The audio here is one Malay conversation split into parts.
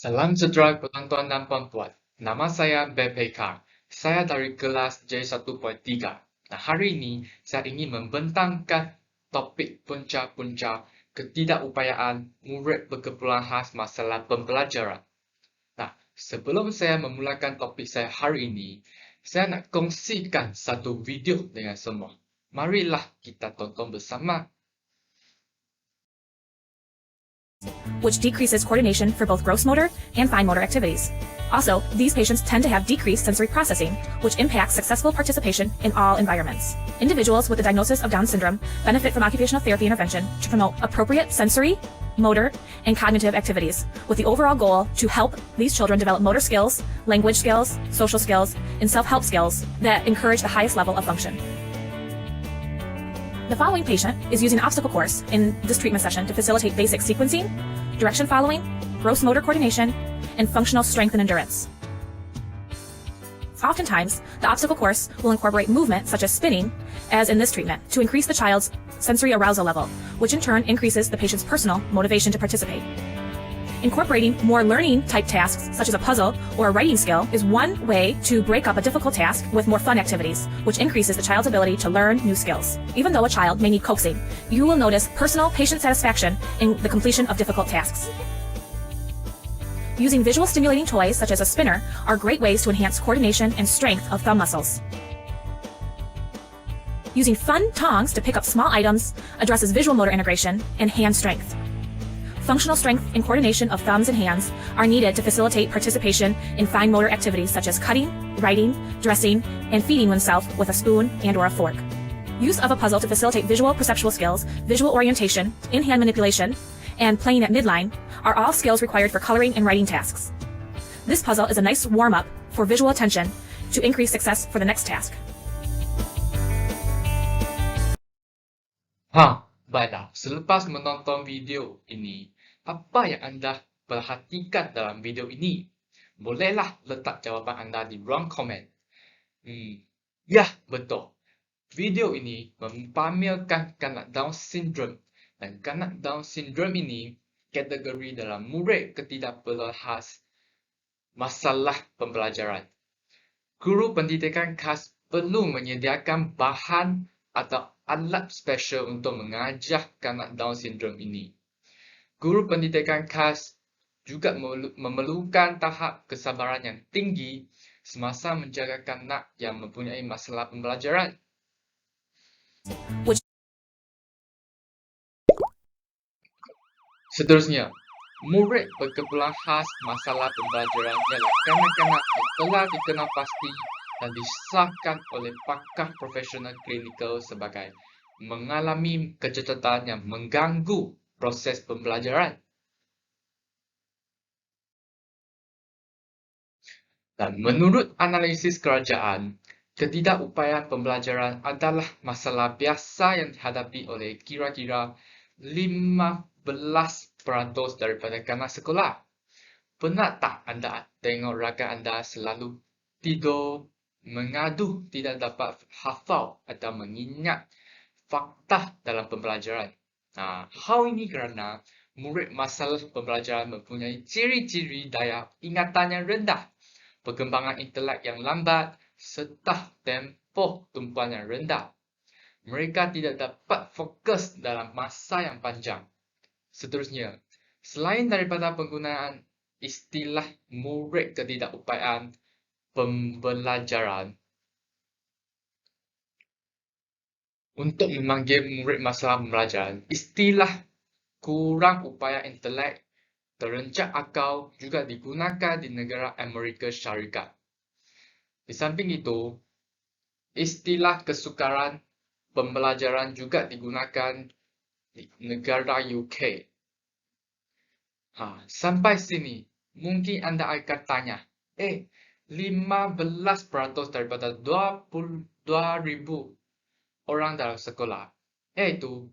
Salam sejahtera penonton dan puan-puan. Nama saya Beb Ekar. Saya dari kelas J1.3. Nah, hari ini saya ingin membentangkan topik punca-punca ketidakupayaan murid berkeperluan khas masalah pembelajaran. Nah, sebelum saya memulakan topik saya hari ini, saya nak kongsikan satu video dengan semua. Marilah kita tonton bersama. Which decreases coordination for both gross motor and fine motor activities. Also, these patients tend to have decreased sensory processing, which impacts successful participation in all environments. Individuals with the diagnosis of Down syndrome benefit from occupational therapy intervention to promote appropriate sensory, motor, and cognitive activities, with the overall goal to help these children develop motor skills, language skills, social skills, and self-help skills that encourage the highest level of function. The following patient is using an obstacle course in this treatment session to facilitate basic sequencing, direction following, gross motor coordination, and functional strength and endurance. Oftentimes, the obstacle course will incorporate movement such as spinning, as in this treatment, to increase the child's sensory arousal level, which in turn increases the patient's personal motivation to participate. Incorporating more learning type tasks, such as a puzzle or a writing skill, is one way to break up a difficult task with more fun activities, which increases the child's ability to learn new skills. Even though a child may need coaxing, you will notice personal patient satisfaction in the completion of difficult tasks. Using visual stimulating toys, such as a spinner, are great ways to enhance coordination and strength of thumb muscles. Using fun tongs to pick up small items addresses visual motor integration and hand strength. Functional strength and coordination of thumbs and hands are needed to facilitate participation in fine motor activities such as cutting, writing, dressing, and feeding oneself with a spoon and/or a fork. Use of a puzzle to facilitate visual perceptual skills, visual orientation, in-hand manipulation, and playing at midline are all skills required for coloring and writing tasks. This puzzle is a nice warm-up for visual attention to increase success for the next task. Baiklah, selepas menonton video ini, apa yang anda perhatikan dalam video ini? Bolehlah letak jawapan anda di ruang komen. Ya, betul. Video ini mempamerkan kanak Down syndrome, dan kanak Down syndrome ini kategori dalam murid ketidakperluan khas masalah pembelajaran. Guru pendidikan khas perlu menyediakan bahan atau alat spesial untuk mengajar kanak Down syndrome ini. Guru pendidikan khas juga memerlukan tahap kesabaran yang tinggi semasa menjaga kanak yang mempunyai masalah pembelajaran. Seterusnya, murid berkeperluan khas masalah pembelajaran ialah kanak-kanak yang telah dikenal pasti dan disahkan oleh pakar profesional klinikal sebagai mengalami kecacatan yang mengganggu proses pembelajaran. Dan menurut analisis kerajaan, ketidakupayaan pembelajaran adalah masalah biasa yang dihadapi oleh kira-kira 15% daripada kanak sekolah. Pernah tak anda tengok rakan anda selalu tidur, mengadu tidak dapat hafal atau mengingat fakta dalam pembelajaran? Hal ini kerana murid masalah pembelajaran mempunyai ciri-ciri daya ingatan yang rendah, perkembangan intelek yang lambat, serta tempoh tumpuan yang rendah. Mereka tidak dapat fokus dalam masa yang panjang. Seterusnya, selain daripada penggunaan istilah murid ketidakupayaan pembelajaran untuk memanggil murid masalah pembelajaran, istilah kurang upaya intelek, terencah akal juga digunakan di negara Amerika Syarikat. Di samping itu, istilah kesukaran pembelajaran juga digunakan di negara UK. Sampai sini, mungkin anda akan tanya, 15% daripada 22,000 orang dalam sekolah, iaitu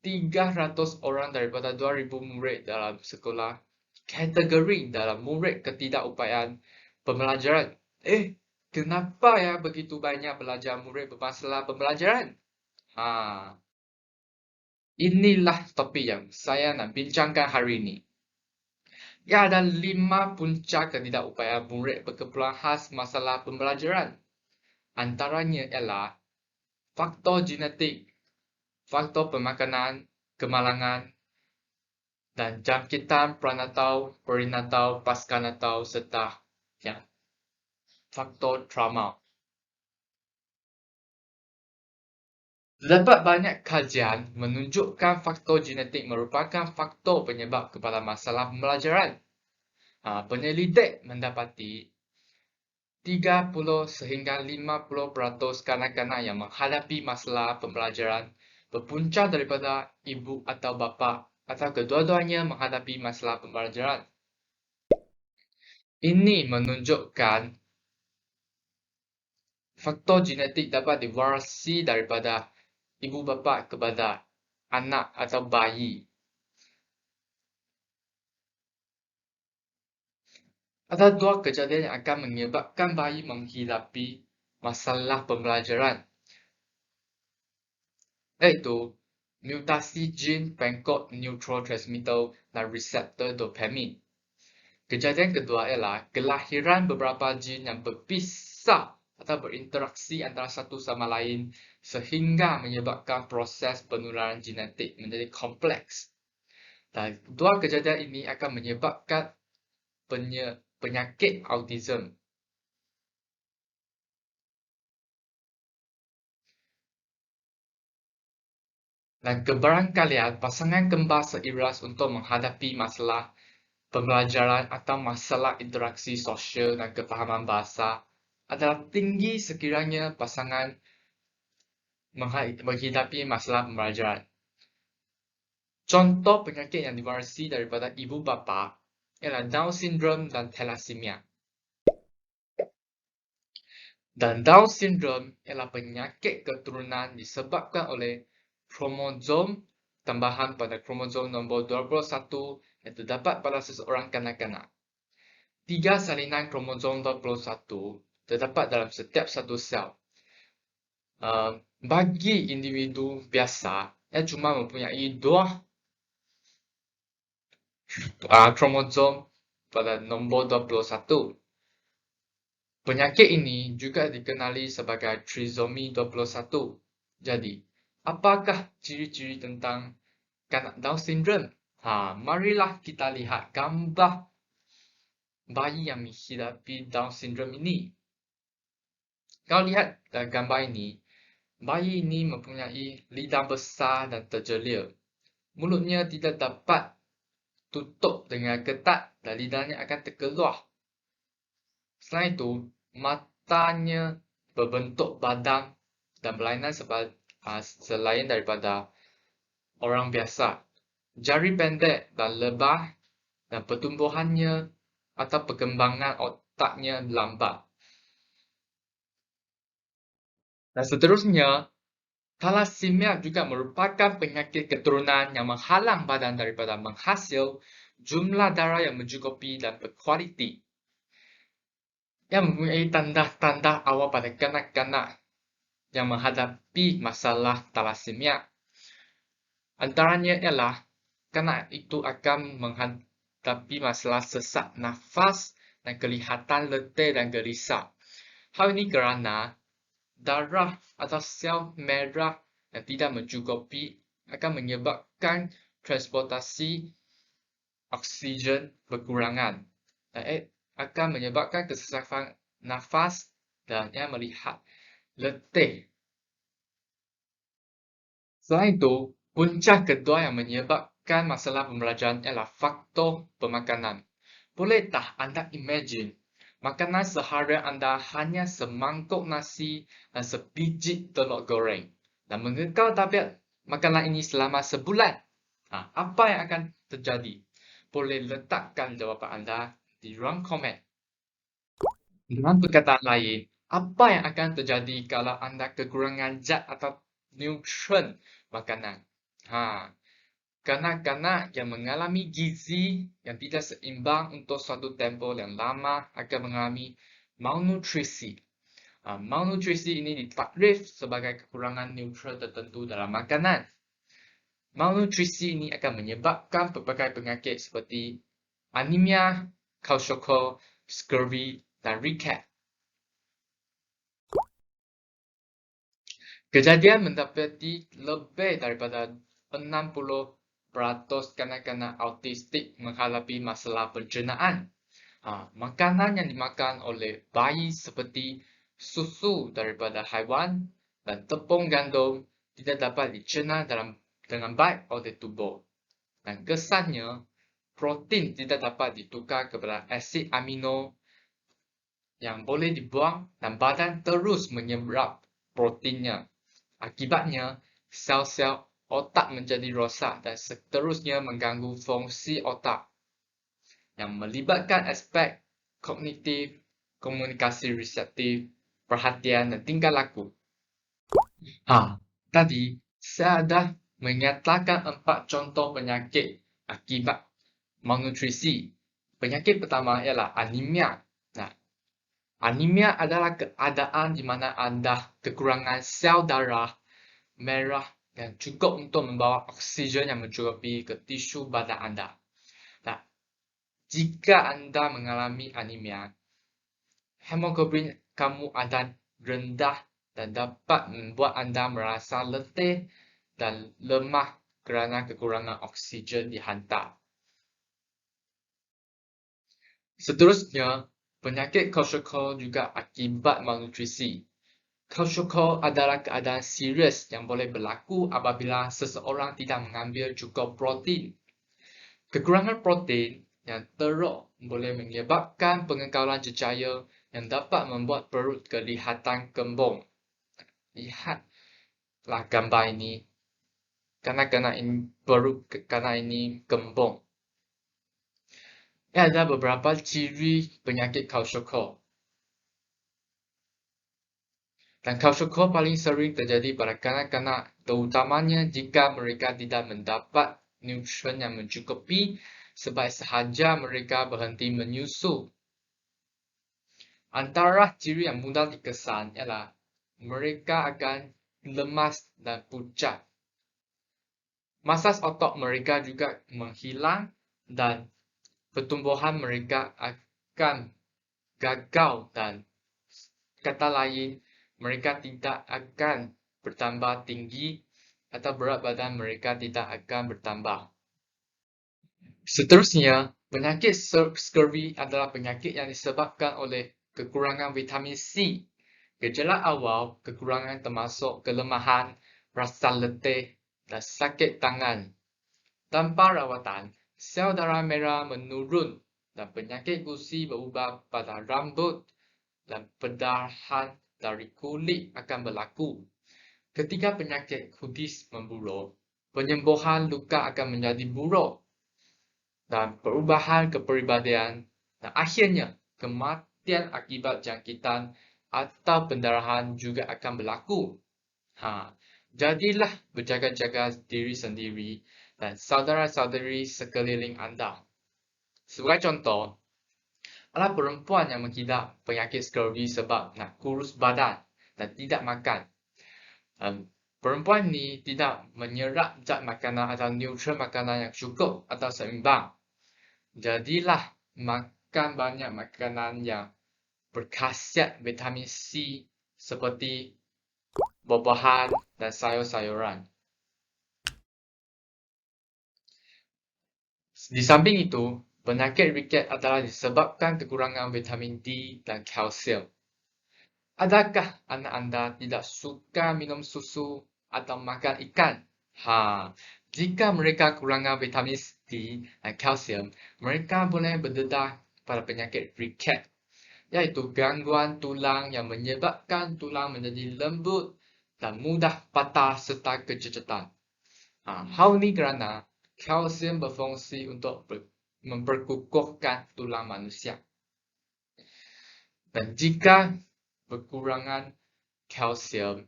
300 orang daripada 2,000 murid dalam sekolah kategori dalam murid ketidakupayaan pembelajaran. Kenapa ya begitu banyak belajar murid bermasalah pembelajaran? Inilah topik yang saya nak bincangkan hari ini. Ia ada 5 punca ketidakupayaan murid berkeperluan khas masalah pembelajaran. Antaranya ialah faktor genetik, faktor pemakanan, kemalangan, dan jangkitan prenatal, perinatal, paskanatal serta faktor trauma. Terdapat banyak kajian menunjukkan faktor genetik merupakan faktor penyebab kepada masalah pembelajaran. Penyelidik mendapati 30 sehingga 50% kanak-kanak yang menghadapi masalah pembelajaran berpunca daripada ibu atau bapa atau kedua-duanya menghadapi masalah pembelajaran. Ini menunjukkan faktor genetik dapat diwarisi daripada ibu bapa kepada anak atau bayi. Ada 2 kejadian yang akan menyebabkan bayi menghadapi masalah pembelajaran, iaitu mutasi gen pengkod neurotransmitter dan reseptor dopamin. Kejadian kedua ialah kelahiran beberapa gen yang berpisah atau berinteraksi antara satu sama lain sehingga menyebabkan proses penularan genetik menjadi kompleks. Dan 2 kejadian ini akan menyebabkan penyakit autism. Dan kebarangkalian pasangan kembar seiras untuk menghadapi masalah pembelajaran atau masalah interaksi sosial dan kefahaman bahasa adalah tinggi sekiranya pasangan menghadapi masalah pembelajaran. Contoh penyakit yang diwarisi daripada ibu bapa ialah Down syndrome dan thalassemia. Dan Down syndrome ialah penyakit keturunan disebabkan oleh kromosom tambahan pada kromosom nombor 21 yang terdapat pada seseorang kanak-kanak. 3 salinan kromosom 21 terdapat dalam setiap satu sel. Bagi individu biasa, ia cuma mempunyai 2 kromosom pada nombor 21. Penyakit ini juga dikenali sebagai trisomi 21. Jadi, apakah ciri-ciri tentang kanak Down syndrome? Marilah kita lihat gambar bayi yang menghadapi Down syndrome ini. Kalau lihat dalam gambar ini, bayi ini mempunyai lidah besar dan terjelia. Mulutnya tidak dapat tutup dengan ketat dan lidahnya akan terkeluar. Selain itu, matanya berbentuk badang dan berlainan selain daripada orang biasa. Jari pendek dan lebar dan pertumbuhannya atau perkembangan otaknya lambat. Dan seterusnya, thalassemia juga merupakan penyakit keturunan yang menghalang badan daripada menghasil jumlah darah yang mencukupi dan berkualiti. Yang mempunyai tanda-tanda awal pada kanak-kanak yang menghadapi masalah thalassemia. Antaranya ialah kanak itu akan menghadapi masalah sesak nafas dan kelihatan letih dan gelisah. Hal ini kerana darah atau sel merah yang tidak mencukupi akan menyebabkan transportasi oksigen berkurangan dan akan menyebabkan kesesakan nafas dan ia melihat letih. Selain itu, punca kedua yang menyebabkan masalah pembelajaran ialah faktor pemakanan. Boleh tak anda imagine makanan seharian anda hanya semangkuk nasi dan sebiji telur goreng dan mengekal tabiat makanan ini selama sebulan? Apa yang akan terjadi? Boleh letakkan jawapan anda di ruang komen. Dengan perkataan lain, apa yang akan terjadi kalau anda kekurangan zat atau nutrien makanan? Kanak-kanak yang mengalami gizi yang tidak seimbang untuk suatu tempoh yang lama akan mengalami malnutrisi. Malnutrisi ini ditakrif sebagai kekurangan nutrien tertentu dalam makanan. Malnutrisi ini akan menyebabkan pelbagai penyakit seperti anemia, kwashiorkor, scurvy, dan ricket. Kejadian mendapati lebih daripada 60% kanak-kanak autistik menghadapi masalah pencernaan. Makanan yang dimakan oleh bayi seperti susu daripada haiwan dan tepung gandum tidak dapat dicerna dengan baik oleh tubuh. Dan kesannya, protein tidak dapat ditukar kepada asid amino yang boleh dibuang dan badan terus menyerap proteinnya. Akibatnya, sel-sel otak menjadi rosak dan seterusnya mengganggu fungsi otak yang melibatkan aspek kognitif, komunikasi reseptif, perhatian dan tingkah laku. Tadi saya dah menyatakan 4 contoh penyakit akibat malnutrisi. Penyakit pertama ialah anemia. Anemia adalah keadaan di mana anda kekurangan sel darah merah yang cukup untuk membawa oksigen yang mencukupi ke tisu badan anda. Jika anda mengalami anemia, hemoglobin kamu akan rendah dan dapat membuat anda merasa letih dan lemah kerana kekurangan oksigen dihantar. Seterusnya, penyakit kwashiorkor juga akibat malnutrisi. Kwashiorkor adalah keadaan serius yang boleh berlaku apabila seseorang tidak mengambil cukup protein. Kekurangan protein yang teruk boleh menyebabkan pengekalan cecair yang dapat membuat perut kelihatan kembung. Lihatlah gambar ini. Kanak-kanak ini perut kanak ini kembung. Ada beberapa ciri penyakit kwashiorkor. Dan kwashiorkor paling sering terjadi pada kanak-kanak, terutamanya jika mereka tidak mendapat nutrien yang mencukupi sebab sahaja mereka berhenti menyusu. Antara ciri yang mudah dikesan ialah mereka akan lemas dan pucat. Masas otot mereka juga menghilang dan pertumbuhan mereka akan gagal dan kata lain, mereka tidak akan bertambah tinggi atau berat badan mereka tidak akan bertambah. Seterusnya, penyakit scurvy adalah penyakit yang disebabkan oleh kekurangan vitamin C. Gejala awal kekurangan termasuk kelemahan, rasa letih, dan sakit tangan. Tanpa rawatan, sel darah merah menurun dan penyakit gusi berubah pada rambut dan perdarahan dari kulit akan berlaku. Ketika penyakit kudis memburuk, penyembuhan luka akan menjadi buruk dan perubahan kepribadian dan akhirnya kematian akibat jangkitan atau pendarahan juga akan berlaku. Jadilah berjaga-jaga diri sendiri dan saudara-saudari sekeliling anda. Sebagai contoh, adalah perempuan yang mengidap penyakit scurvy sebab nak kurus badan dan tidak makan. Perempuan ini tidak menyerap zat makanan atau nutrien makanan yang cukup atau seimbang. Jadilah makan banyak makanan yang berkhasiat vitamin C seperti buah-buahan dan sayur-sayuran. Di samping itu, penyakit ricket adalah disebabkan kekurangan vitamin D dan kalsium. Adakah anak anda tidak suka minum susu atau makan ikan? Jika mereka kekurangan vitamin D dan kalsium, mereka boleh berdedah pada penyakit ricket, iaitu gangguan tulang yang menyebabkan tulang menjadi lembut dan mudah patah serta kecacatan. Hal ini kerana kalsium berfungsi untuk memperkukuhkan tulang manusia. Dan jika kekurangan kalsium,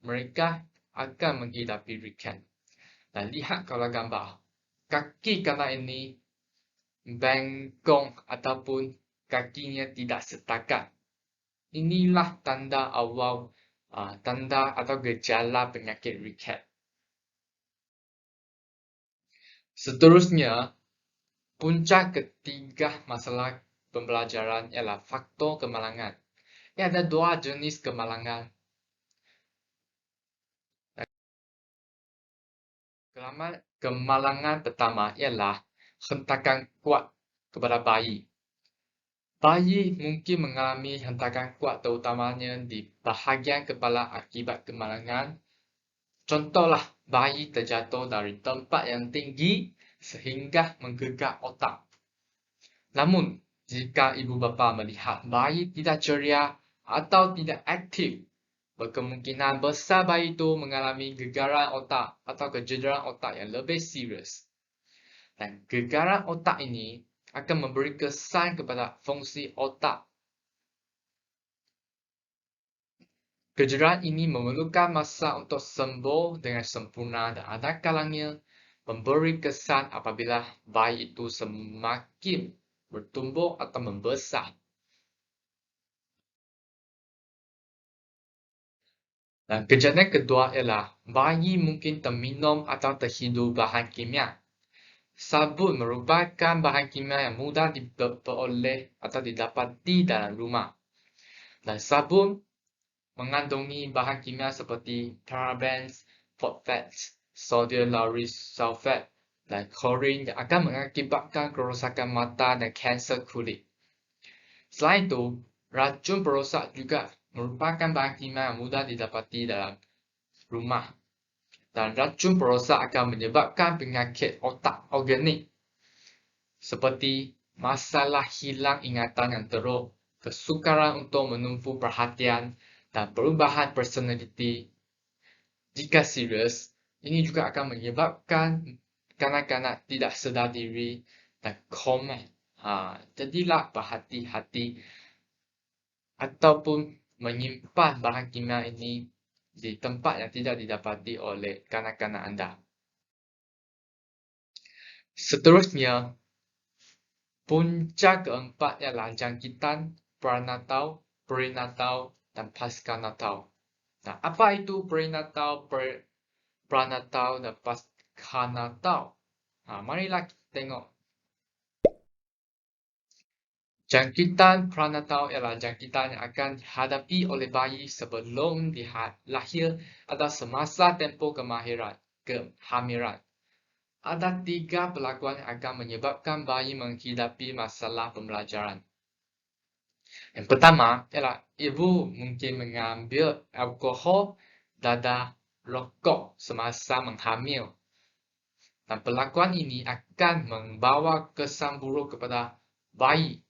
mereka akan menghidapi ricket. Dan lihat kalau gambar, kaki kanak ini bengkok ataupun kakinya tidak setakat. Inilah tanda awal, tanda atau gejala penyakit ricket. Seterusnya, Punca ketiga masalah pembelajaran ialah faktor kemalangan. Ada dua jenis kemalangan. Kemalangan pertama ialah hentakan kuat kepada bayi. Bayi mungkin mengalami hentakan kuat terutamanya di bahagian kepala akibat kemalangan. Contohlah, bayi terjatuh dari tempat yang tinggi sehingga menggegak otak. Namun, jika ibu bapa melihat bayi tidak ceria atau tidak aktif, berkemungkinan besar bayi itu mengalami gegaran otak atau kecederaan otak yang lebih serius. Dan gegaran otak ini akan memberi kesan kepada fungsi otak. Kecederaan ini memerlukan masa untuk sembuh dengan sempurna dan ada kalanya memberi kesan apabila bayi itu semakin bertumbuh atau membesar. Dan kejadian kedua ialah bayi mungkin terminum atau terhidu bahan kimia. Sabun merupakan bahan kimia yang mudah diperoleh atau didapati dalam rumah. Dan sabun mengandungi bahan kimia seperti parabens, phosphate, sodium lauryl sulfate, dan chlorine yang akan mengakibatkan kerosakan mata dan kanser kulit. Selain itu, racun perosak juga merupakan bahan kimia yang mudah didapati dalam rumah. Dan racun perosak akan menyebabkan penyakit otak organik seperti masalah hilang ingatan yang teruk, kesukaran untuk menumpu perhatian, dan perubahan personaliti. Jika serius, ini juga akan menyebabkan kanak-kanak tidak sedar diri dan koma. Jadilah berhati-hati ataupun menyimpan bahan kimia ini di tempat yang tidak didapati oleh kanak-kanak anda. Seterusnya, punca keempat ialah jangkitan prenatal, perinatal, dan pasca-natal. Nah, apa itu prenatal, prenatal, dan pasca-natal? Marilah kita tengok. Jangkitan prenatal ialah jangkitan yang akan dihadapi oleh bayi sebelum lahir atau semasa tempoh kehamilan. Ada 3 pelakuan yang akan menyebabkan bayi menghadapi masalah pembelajaran. Yang pertama ialah ibu mungkin mengambil alkohol, dadah, rokok semasa menghamil. Dan pelakuan ini akan membawa kesan buruk kepada bayi.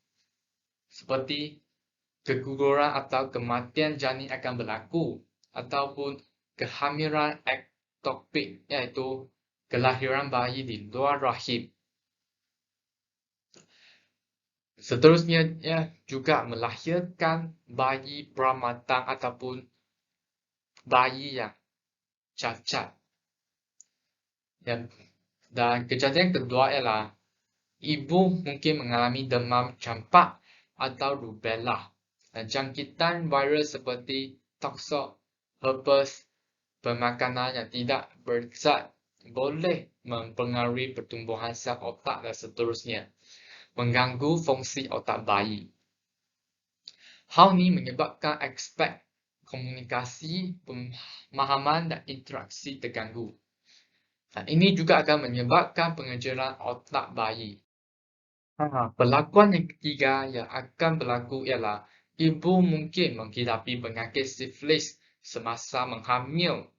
Seperti keguguran atau kematian janin akan berlaku. Ataupun kehamilan ektopik, iaitu kelahiran bayi di luar rahim. Seterusnya juga melahirkan bayi pramatang ataupun bayi yang cacat. Dan kejadian kedua ialah ibu mungkin mengalami demam campak atau rubella. Dan jangkitan virus seperti toksok, herpes, pemakanan yang tidak berzat boleh mempengaruhi pertumbuhan sel otak dan seterusnya, mengganggu fungsi otak bayi. Hal ini menyebabkan aspek komunikasi, pemahaman dan interaksi terganggu. Dan ini juga akan menyebabkan pengejaran otak bayi. Pelakuan yang ketiga yang akan berlaku ialah ibu mungkin menghidapi penyakit sifilis semasa menghamil.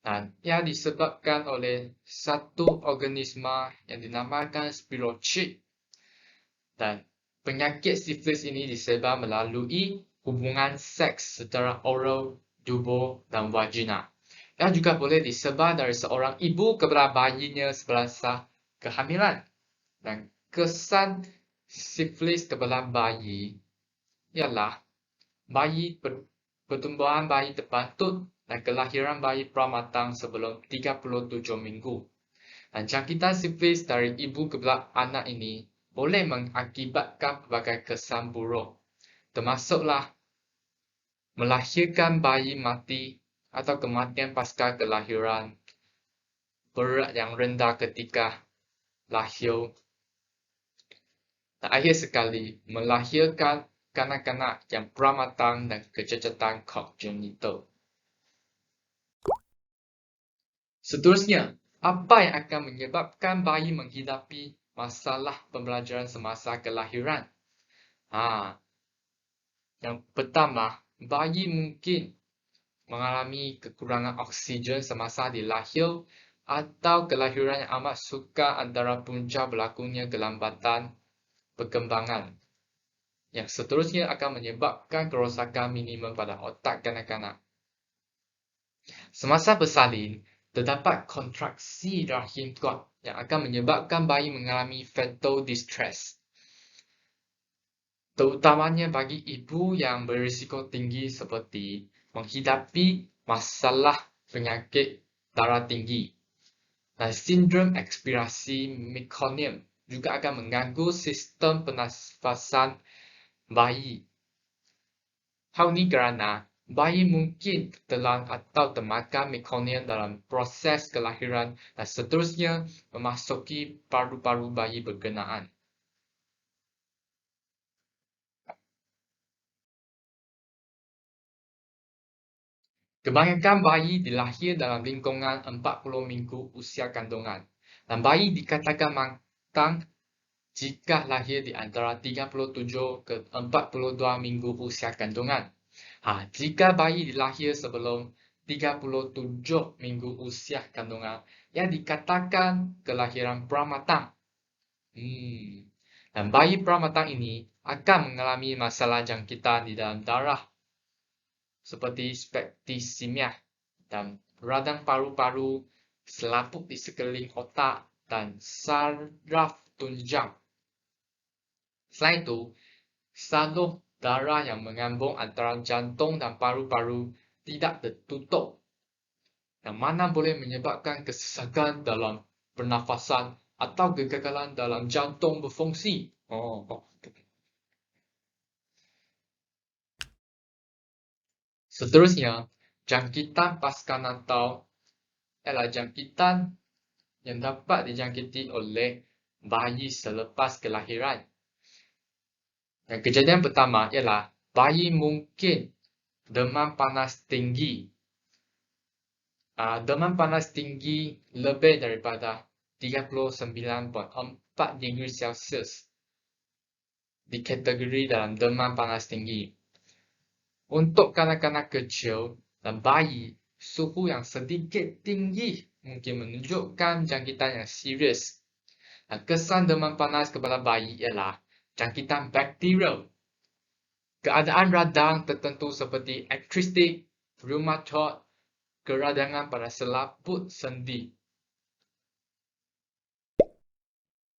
Dan ia disebabkan oleh satu organisma yang dinamakan spirochete. Dan penyakit sifilis ini disebar melalui hubungan seks secara oral, tubuh, dan vagina. Ia juga boleh disebar dari seorang ibu kepada bayinya semasa kehamilan. Dan kesan sifilis kepada bayi ialah pertumbuhan bayi terpantut dan kelahiran bayi pramatang sebelum 37 minggu. Dan jangkitan sifilis dari ibu kepada anak ini boleh mengakibatkan pelbagai kesan buruk, termasuklah melahirkan bayi mati atau kematian pasca kelahiran, berat yang rendah ketika lahir, Dan akhir sekali, melahirkan kanak-kanak yang pramatang dan kecacatan congenital. Seterusnya, apa yang akan menyebabkan bayi menghidapi masalah pembelajaran semasa kelahiran? Yang pertama, bayi mungkin mengalami kekurangan oksigen semasa dilahir atau kelahiran yang amat sukar antara punca berlakunya kelambatan perkembangan. Yang seterusnya akan menyebabkan kerosakan minimum pada otak kanak-kanak. Semasa bersalin, terdapat kontraksi rahim kuat yang akan menyebabkan bayi mengalami fetal distress. Terutamanya bagi ibu yang berisiko tinggi seperti menghidapi masalah penyakit darah tinggi. Dan sindrom ekspirasi mekonium juga akan mengganggu sistem pernafasan bayi. Hal ini kerana bayi mungkin tertelan atau termakan mekonium dalam proses kelahiran dan seterusnya memasuki paru-paru bayi berkenaan. Kebanyakan bayi dilahir dalam lingkungan 40 minggu usia kandungan dan bayi dikatakan matang jika lahir di antara 37 ke 42 minggu usia kandungan. Jika bayi dilahir sebelum 37 minggu usia kandungan, ia dikatakan kelahiran pramatang. Dan bayi pramatang ini akan mengalami masalah jangkitan di dalam darah seperti septicemia dan radang paru-paru, selaput di sekeliling otak, dan saraf tunjang. Selain itu, salur darah yang mengambung antara jantung dan paru-paru tidak tertutup, yang mana boleh menyebabkan kesesakan dalam pernafasan atau kegagalan dalam jantung berfungsi. Seterusnya, jangkitan pasca natal ialah jangkitan yang dapat dijangkiti oleh bayi selepas kelahiran. Dan kejadian pertama ialah bayi mungkin demam panas tinggi. Demam panas tinggi lebih daripada 39.4 degree Celsius di kategori dalam demam panas tinggi. Untuk kanak-kanak kecil dan bayi, suhu yang sedikit tinggi mungkin menunjukkan jangkitan yang serius. Dan kesan demam panas kepada bayi ialah jangkitan bakterial. Keadaan radang tertentu seperti arthritis, rheumatoid, keradangan pada selaput sendi.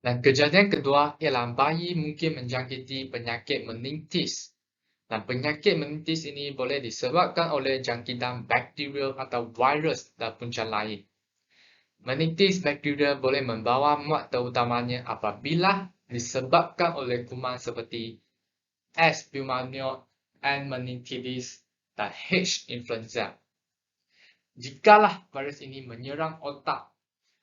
Dan kejadian kedua ialah bayi mungkin menjangkiti penyakit meningitis. Dan penyakit meningitis ini boleh disebabkan oleh jangkitan bakterial atau virus dan punca lain. Meningitis bakterial boleh membawa muat terutamanya apabila disebabkan oleh kuman seperti S. pneumoniae, N. meningitis, dan H. influenza. Jikalau virus ini menyerang otak,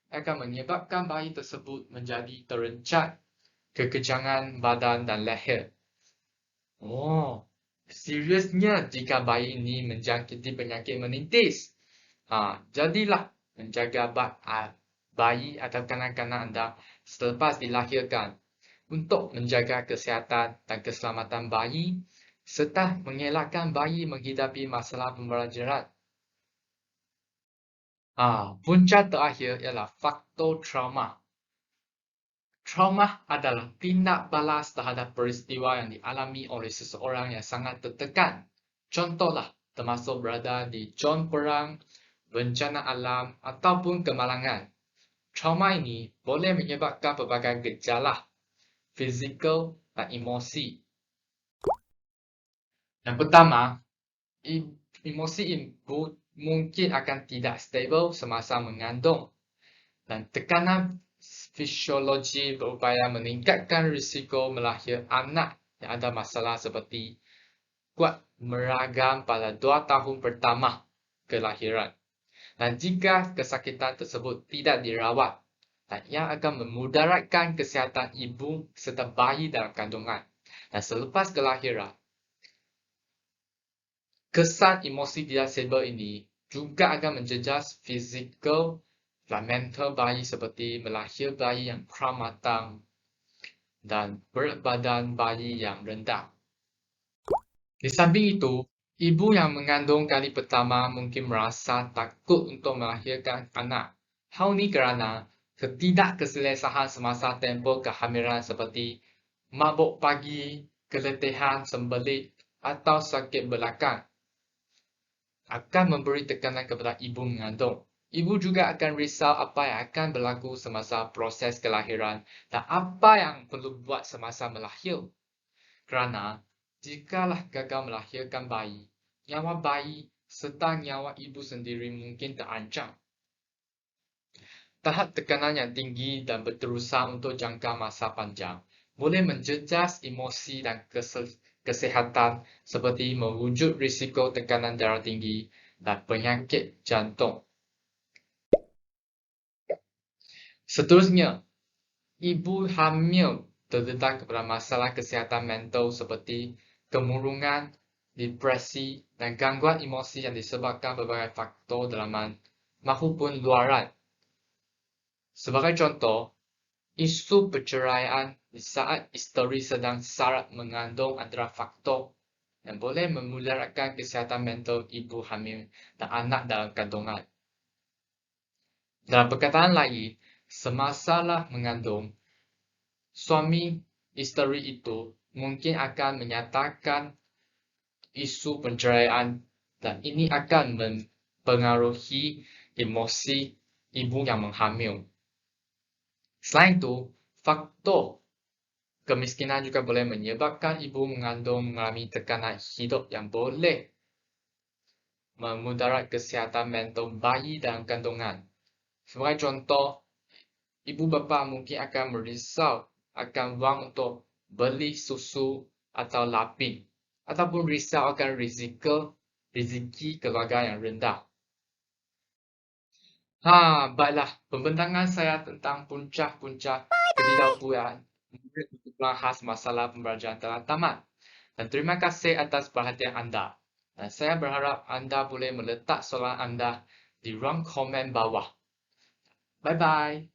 akan menyebabkan bayi tersebut menjadi terencat, kekejangan badan dan leher. Seriusnya jika bayi ini menjangkiti penyakit meningitis. Jadilah menjaga bayi atau kanak-kanak anda selepas dilahirkan untuk menjaga kesihatan dan keselamatan bayi serta mengelakkan bayi menghidapi masalah pembelajaran. Punca terakhir ialah faktor trauma. Trauma adalah tindak balas terhadap peristiwa yang dialami oleh seseorang yang sangat tertekan. Contohlah, termasuk berada di zon perang, bencana alam, ataupun kemalangan. Trauma ini boleh menyebabkan pelbagai gejala fizikal dan emosi. Yang pertama, emosi ibu mungkin akan tidak stabil semasa mengandung. Dan tekanan fisiologi berupaya meningkatkan risiko melahir anak yang ada masalah seperti kuat meragam pada 2 tahun pertama kelahiran. Dan jika kesakitan tersebut tidak dirawat dan yang akan memudaratkan kesihatan ibu serta bayi dalam kandungan. Dan selepas kelahiran, kesan emosi tidak stabil ini juga akan menjejas fizikal dan mental bayi seperti melahir bayi yang kurang matang dan berat badan bayi yang rendah. Di samping itu, ibu yang mengandung kali pertama mungkin merasa takut untuk melahirkan anak. Hal ini kerana ketidakselesaan semasa tempoh kehamilan seperti mabuk pagi, keletihan sembelit atau sakit belakang akan memberi tekanan kepada ibu mengandung. Ibu juga akan risau apa yang akan berlaku semasa proses kelahiran dan apa yang perlu buat semasa melahir. Kerana jikalau gagal melahirkan bayi, nyawa bayi serta nyawa ibu sendiri mungkin terancam. Tahap tekanan yang tinggi dan berterusan untuk jangka masa panjang boleh menjejas emosi dan kesehatan seperti mewujud risiko tekanan darah tinggi dan penyakit jantung. Seterusnya, ibu hamil terdedah kepada masalah kesihatan mental seperti kemurungan, depresi, dan gangguan emosi yang disebabkan berbagai faktor dalaman maupun luaran. Sebagai contoh, isu perceraian di saat isteri sedang syarat mengandung adalah faktor yang boleh memudaratkan kesihatan mental ibu hamil dan anak dalam kandungan. Dalam perkataan lain, semasalah mengandung, suami isteri itu mungkin akan menyatakan isu perceraian dan ini akan mempengaruhi emosi ibu yang menghamil. Selain itu, faktor kemiskinan juga boleh menyebabkan ibu mengandung mengalami tekanan hidup yang boleh memudarat kesihatan mental bayi dalam kandungan. Sebagai contoh, ibu bapa mungkin akan merisau akan wang untuk beli susu atau lapin, ataupun risau akan rezeki keluarga yang rendah. Baiklah, pembentangan saya tentang punca-punca ketidakpuasan murid untuk bahas masalah pembelajaran telah tamat. Dan terima kasih atas perhatian anda. Dan saya berharap anda boleh meletak soalan anda di ruang komen bawah. Bye-bye.